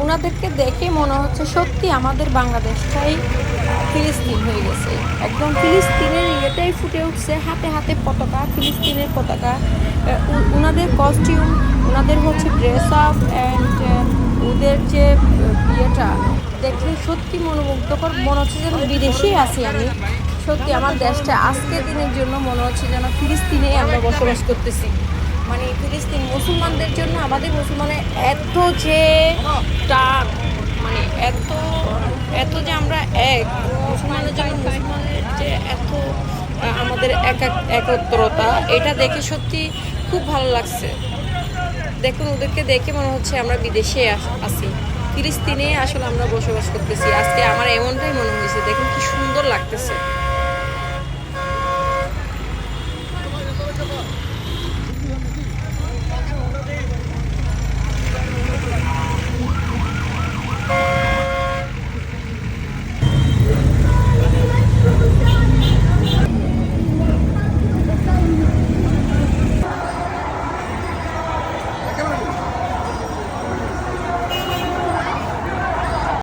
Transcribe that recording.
ওনাদেরকে দেখে মনে হচ্ছে সত্যি আমাদের বাংলাদেশটাই ফিলিস্তিন হয়ে গেছে। একদম ফিলিস্তিনের ইয়েটাই ফুটে উঠছে, হাতে হাতে পতাকা, ফিলিস্তিনের পতাকা। ওনাদের কস্টিউম, ওনাদের হচ্ছে ড্রেস আপ অ্যান্ড ওদের যে ইয়েটা দেখলে সত্যি মনোমুগ্ধকর, মনে হচ্ছে যেন বিদেশেই আছি আমি। সত্যি আমার দেশটা আজকের দিনের জন্য মনে হচ্ছে যেন ফিলিস্তিনেই আমরা বসবাস করতেছি। মানে ফিলিস্তিন মুসলমানদের জন্য আমাদের মুসলমানের এত যে টান, মানে এত এত যে আমরা এক, মুসলমানের জন্য মুসলমানের যে এত আমাদের একত্রতা, এটা দেখে সত্যি খুব ভালো লাগছে। দেখুন ওদেরকে দেখে মনে হচ্ছে আমরা বিদেশে আছি, ফিলিস্তিনে আসলে আমরা বসবাস করতেছি। আজকে আমার এমনটাই মনে হয়েছে, দেখুন কি সুন্দর লাগতেছে।